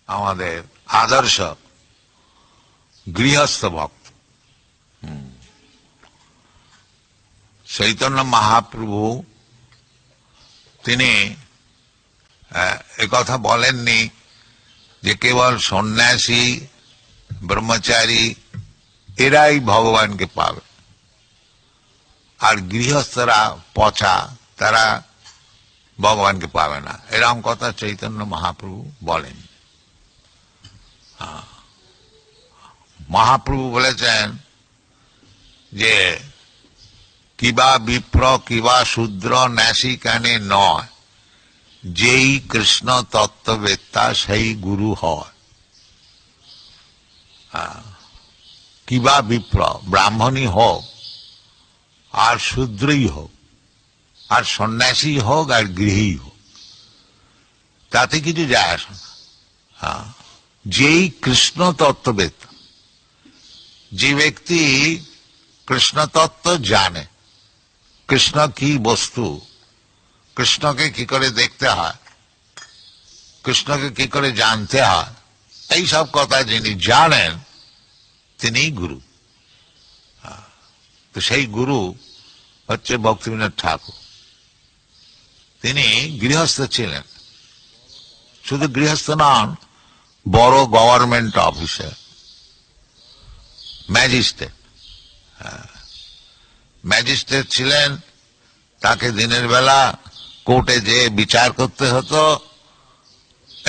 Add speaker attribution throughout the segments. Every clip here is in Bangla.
Speaker 1: আমাদের আদর্শ গৃহস্থ ভক্ত। চৈতন্য মহাপ্রভু তিনি একথা বলেননি যে কেবল সন্ন্যাসী ব্রহ্মচারী এরাই ভগবানকে পাবে, আর গৃহস্থরা পচা তারা ভগবানকে পাবে না, এরকম কথা চৈতন্য মহাপ্রভু বলেন। মহাপ্রভু বলেছেন যে কিবা বিপ্র কিবা শূদ্র ন্যাসী কানে নয়, যেই কৃষ্ণ তত্ত্ববেত্তা সেই গুরু হয়। কিবা বিপ্র, ব্রাহ্মণই হোক আর শূদ্রই হোক আর সন্ন্যাসী হোক আর গৃহী হোক, তাতে কিছু যায় আসে না। যেই কৃষ্ণ তত্ত্ববেত্তা, যে ব্যক্তি কৃষ্ণ তত্ত্ব জানে, কৃষ্ণ কি বস্তু, কৃষ্ণকে কি করে দেখতে হয়, কৃষ্ণকে কি করে জানতে হয়, এই সব কথা যিনি জানেন তিনিই গুরু। তো সেই গুরু হচ্ছে ভক্তিবিনোদ ঠাকুর। তিনি গৃহস্থ ছিলেন, শুধু গৃহস্থ নন, বড় গভর্নমেন্ট অফিসার, ম্যাজিস্ট্রেট। ম্যাজিস্ট্রেট ছিলেন, তাকে দিনের বেলা কোর্টে যে বিচার করতে হতো,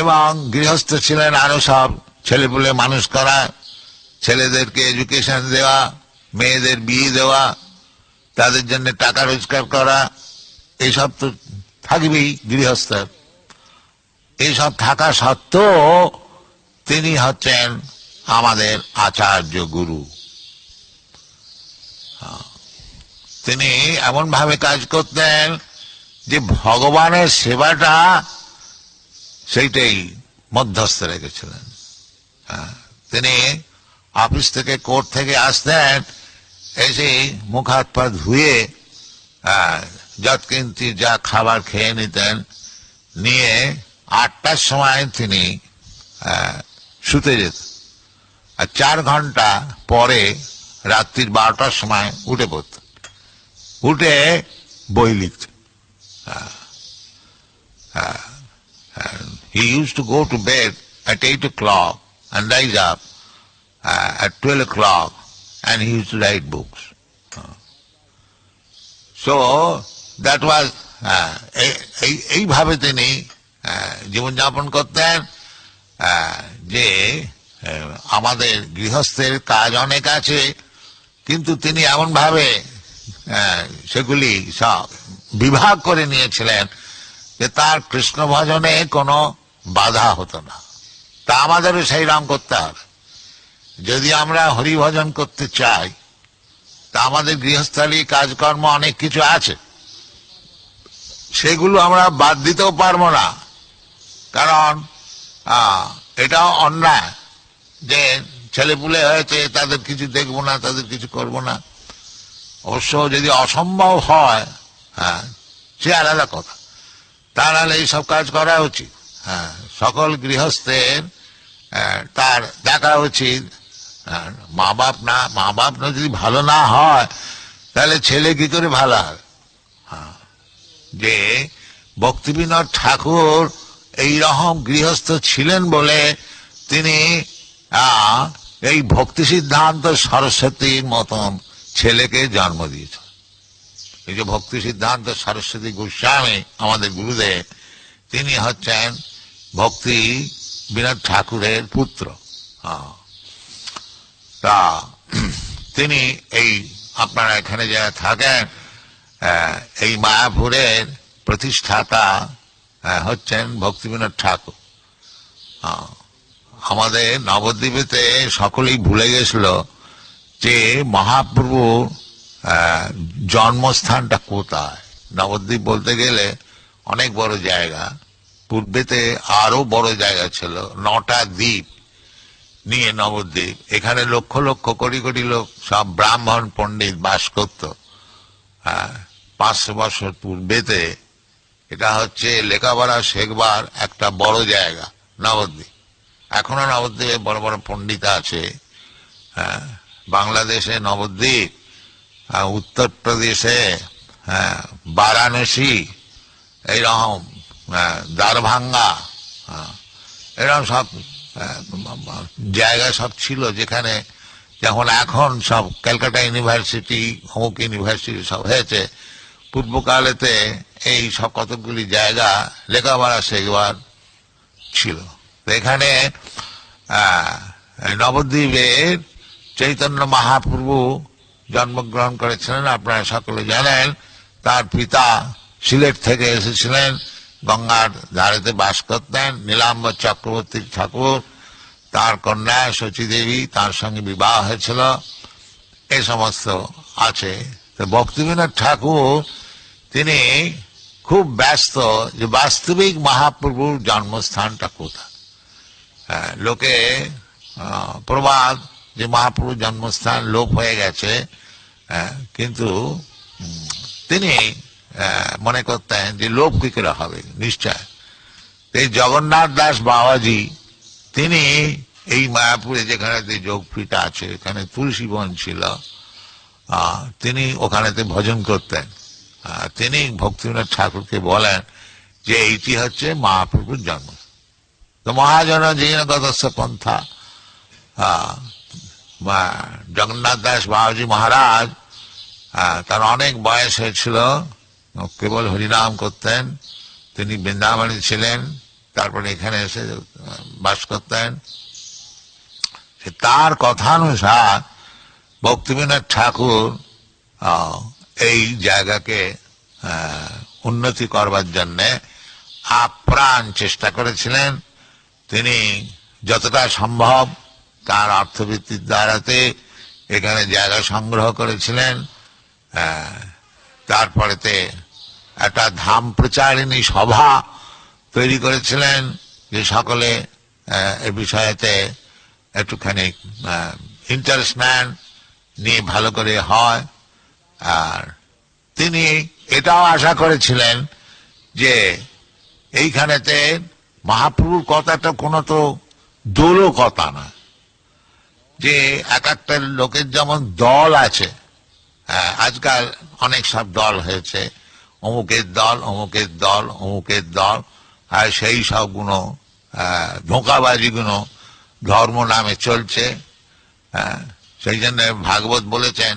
Speaker 1: এবং গৃহস্থ ছিলেন আরো সব ছেলেপুলে মানুষ করা, ছেলেদেরকে এডুকেশন দেওয়া, মেয়েদের বিয়ে দেওয়া, তাদের জন্য টাকা রোজগার করা, এইসব তো থাকবেই গৃহস্থের। এইসব থাকা সত্ত্বেও তিনি হচ্ছেন আমাদের আচার্য গুরু। তিনি এমন ভাবে কাজ করতেন যে ভগবানের সেবাটা সেইটাই মধ্যস্থ রেখেছিলেন। তিনি অফিস থেকে কোর্ট থেকে আসতেন, এসে মুখ হাত পা ধুয়ে যৎকিঞ্চিত যা খাবার খেয়ে নিতেন, নিয়ে 8টার সময় তিনি শুতে যেতেন, আর 4 ঘন্টা পরে রাত্রির 12টার সময় উঠে পড়তেন, উঠে বই লিখতেন। He used to go to bed at 8 o'clock and rise up at 12 o'clock, and he used to write books. So that was এইভাবে তিনি জীবনযাপন করতেন। যে আমাদের গৃহস্থের কাজ অনেক আছে, কিন্তু তিনি এমন ভাবে সেগুলি সব বিভাগ করে নিয়েছিলেন যে তার কৃষ্ণ ভজনে কোনো বাধা হতো না। তা আমাদেরও সেই রাম করতে হবে। যদি আমরা হরিভজন করতে চাই, তা আমাদের গৃহস্থলী কাজকর্ম অনেক কিছু আছে, সেগুলো আমরা বাদ দিতেও পারবো না, কারণ এটাও অন্যায় যে ছেলেপুলে হয়েছে তাদের কিছু দেখবো না, তাদের কিছু করব না। অবশ্য যদি অসম্ভব হয়, সে আলাদা কথা, তাহলে এইসব কাজ করা উচিত। সকল গৃহস্থের তার দেখা উচিত। মা বাপ না যদি ভালো না হয়, তাহলে ছেলে কি করে ভালো হবে? যে ভক্তিবিনোদ ঠাকুর এইরকম গৃহস্থ ছিলেন বলে তিনি এই ভক্তি সিদ্ধান্ত সরস্বতীর মতন ছেলেকে জন্ম দিয়েছেন। এই যে ভক্তি সিদ্ধান্ত সরস্বতী গোস্বামী আমাদের গুরুদেব, তিনি হচ্ছেন ভক্তি বিনোদ ঠাকুরের পুত্র। তা তিনি এই আপনারা এখানে যারা থাকেন, এই মায়াপুরের প্রতিষ্ঠাতা হচ্ছেন ভক্তি বিনোদ ঠাকুর। আমাদের নবদ্বীপেতে সকলেই ভুলে গেছিল যে মহাপ্রভু জন্মস্থানটা কোথায়। নবদ্বীপ বলতে গেলে অনেক বড় জায়গা, পূর্বেতে আরো বড় জায়গা ছিল, 9টা দ্বীপ নিয়ে নবদ্বীপ। এখানে লক্ষ লক্ষ কোটি কোটি লোক, সব ব্রাহ্মণ পণ্ডিত বাস করত। 500 বছর পূর্বেতে এটা হচ্ছে লেখাপড়া শেখবার একটা বড় জায়গা নবদ্বীপ। এখনো নবদ্বীপে বড় বড় পণ্ডিত আছে। বাংলাদেশে নবদ্বীপ, উত্তরপ্রদেশে বারাণসী, এইরকম দ্বারভাঙ্গা, এরকম সব জায়গা সব ছিল যেখানে, যেমন এখন সব ক্যালকাটা ইউনিভার্সিটি, অমুক ইউনিভার্সিটি সব হয়েছে, পূর্বকালেতে এই সব কতগুলি জায়গা লেখাপড়া শেখবার ছিল। তো এখানে নবদ্বীপের চৈতন্য মহাপ্রভু জন্মগ্রহণ করেছিলেন, আপনারা সকলে জানেন। তার পিতা সিলেট থেকে এসেছিলেন, গঙ্গার ধারেতে বাস করতেন, নীলাম্বর চক্রবর্তী ঠাকুর, তার কন্যা শচী দেবী, তার সঙ্গে বিবাহ হয়েছিল, এ সমস্ত আছে। তো ভক্তিবিনোদ ঠাকুর তিনি খুব ব্যস্ত যে বাস্তবিক মহাপ্রভুর জন্মস্থানটা কোথায়। লোকে প্রবাদ যে মহাপ্রভুর জন্মস্থান লোপ হয়ে গেছে, কিন্তু তিনি মনে করতেন যে লোপ কি করে হবে, নিশ্চয়। এই জগন্নাথ দাস বাবাজি তিনি এই মায়াপুরে যেখানে যোগপীঠ আছে, এখানে তুলসী বন ছিল, তিনি ওখানেতে ভজন করতেন। তিনি ভক্তিবিনোদ ঠাকুরকে বলেন যে এইটি হচ্ছে মহাপ্রভুর জন্ম। তো মহাজন জিনগতস্য পন্থা, জগন্নাথ দাস বাবাজি মহারাজ, তার অনেক বয়স হয়েছিল, কেবল হরিনাম করতেন। তিনি বৃন্দাবনে ছিলেন, তারপরে এখানে এসে বাস করতেন। তার কথানুসার ভক্তিবিনোদ ঠাকুর এই জায়গাকে উন্নতি করবার জন্যে আপ্রাণ চেষ্টা করেছিলেন। তিনি যতটা সম্ভব তার অর্থভিত্তির দ্বারাতে এখানে জায়গা সংগ্রহ করেছিলেন। তারপরেতে একটা ধাম প্রচারিণী সভা তৈরি করেছিলেন, যে সকলে এ বিষয়েতে একটুখানি ইন্টারেস্ট নেন, নিয়ে ভালো করে হয়। আর তিনি এটাও আশা করেছিলেন যে এইখানেতে মহাপ্রভুর কথাটা কোনো তো দোলো কথা না, যে এক একটা লোকের যেমন দল আছে, আজকাল অনেক সব দল হয়েছে, অমুকের দল, অমুকের দল, অমুকের দল, আর সেই সবগুলো ধোঁকাবাজিগুলো ধর্ম নামে চলছে। সেই জন্য ভাগবত বলেছেন,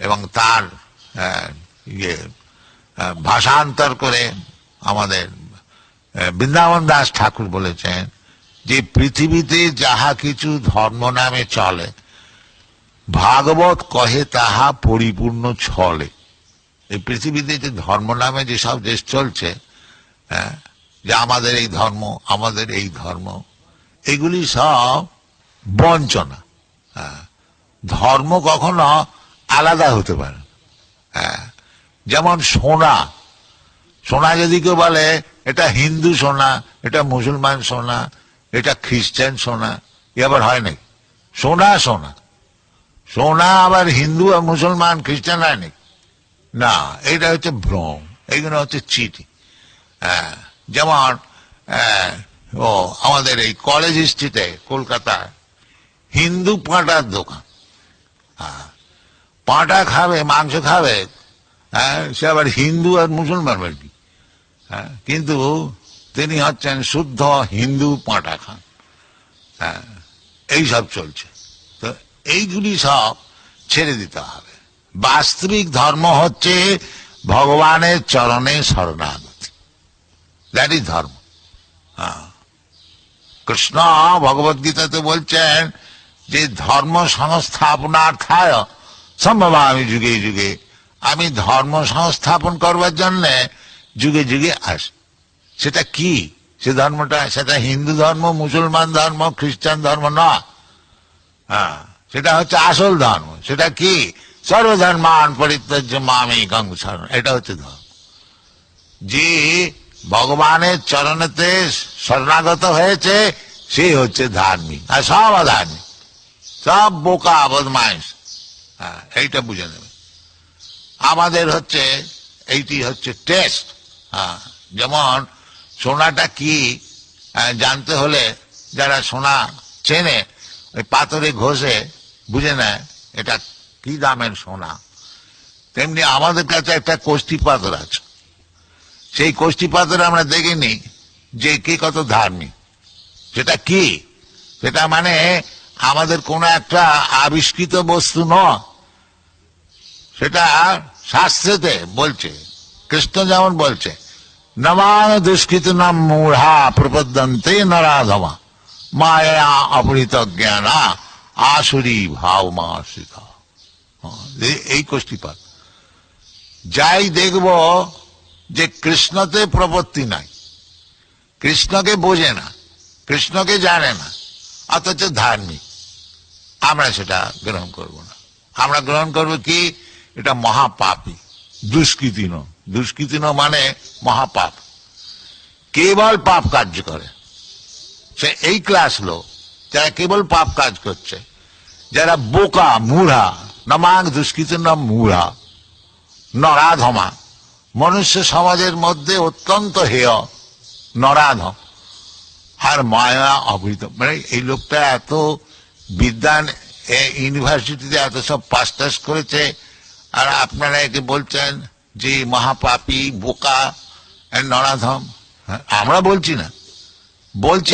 Speaker 1: এবং তার ভাষান্তর করে আমাদের বৃন্দাবন দাস ঠাকুর বলেছেন যে পৃথিবীতে যাহা কিছু ধর্ম নামে চলে, ভাগবত কহে তাহা পরিপূর্ণ ছলে। এই পৃথিবীতে যে ধর্ম নামে যেসব দেশ চলছে, যে আমাদের এই ধর্ম, আমাদের এই ধর্ম, এগুলি সব বঞ্চনা। ধর্ম কখনো আলাদা হতে পারে। যেমন সোনা, সোনা যদি কেউ বলে এটা হিন্দু সোনা, এটা মুসলমান সোনা, এটা খ্রিস্টান সোনা, এ আবার হয় নাকি? সোনা সোনা, সোনা আবার হিন্দু আর মুসলমান খ্রিস্টান হয় নাকি? না, এটা হচ্ছে ভ্রম, এইগুলো হচ্ছে চিঠি। যেমন আমাদের এই কলেজ স্ট্রিটে কলকাতায় হিন্দু পাঁটার দোকান, পাঁটা খাবে, মাংস খাবে, সে আবার হিন্দু আর মুসলমান আর কি, কিন্তু তিনি হচ্ছেন শুদ্ধ হিন্দু পাঁটা খান। এইসব চলছে। তো এইগুলি সব ছেড়ে দিতে হবে। বাস্তবিক ধর্ম হচ্ছে ভগবানের চরণে শরণাগতি, দ্যাট ইজ ধর্ম। কৃষ্ণ ভগবত গীতাতে বলছেন যে ধর্ম সংস্থাপনার্থায় সম্ভবামি যুগে যুগে, আমি ধর্ম সংস্থাপন করবার জন্যে যুগে যুগে আসি। সেটা কি? সে ধর্মটা, সেটা হিন্দু ধর্ম, মুসলমান ধর্ম, খ্রিস্টান ধর্ম নয়। সেটা হচ্ছে আসল ধর্ম। সেটা কি? সর্বধর্মান পরিত্যাজ্য মামেকং শরণম, এটা হচ্ছে ধর্ম। যে ভগবানের চরণেতে শরণাগত হয়েছে সে হচ্ছে ধার্মিক, আর সব অধার্মিক, সব বোকা বদমাইশ। এইটা বুঝে নেবে। আমাদের হচ্ছে এইটি হচ্ছে টেস্ট। যেমন সোনাটা কি জানতে হলে যারা সোনা চেনে ওই পাথরে ঘষে বুঝে নেয় এটা কি দামের সোনা, তেমনি আমাদের কাছে একটা কোষ্ঠী পাথর আছে। সেই কোষ্ঠী পাথরে আমরা দেখিনি যে কে কত ধার্মিক। সেটা কি? সেটা মানে আমাদের কোন একটা আবিষ্কৃত বস্তু নয়, সেটা শাস্ত্রেতে বলছে। কৃষ্ণ যেমন বলছে, নমান দুষ্কৃত নাম মূঢ়া প্রপদ্যন্তে নরাধমা মায়া অপহৃত জ্ঞানা আসুরি ভাব মাসিকা। এই কোষ্ঠীপাত। যাই দেখব যে কৃষ্ণতে প্রপত্তি নাই, কৃষ্ণকে বোঝে না, কৃষ্ণকে জানে না, অথচ ধার্মিক, আমরা সেটা গ্রহণ করব না। আমরা গ্রহণ করব কি? এটা মহাপাপী, দুষ্কৃতি ন। দুষ্কৃতি ন মানে মহাপাপ, কেবল পাপ কার্য করে। সে এই ক্লাস লোক যারা কেবল পাপ কাজ করছে, যারা বোকা মূঢ়া, নমাং দুষ্কৃতি ন মূঢ়া নরাধমা, মনুষ্য সমাজের মধ্যে অত্যন্ত হেয় নরাধম, আর মায়া অবৃত। মানে এই লোকটা এত বিদ্যান ইউনিভার্সিটিতে এত সব পাস টাস করেছে, আর আপনারা একে বলছেন যে মহাপাপী, বোকা, নরাধম। আমরা বলছি না, বলছি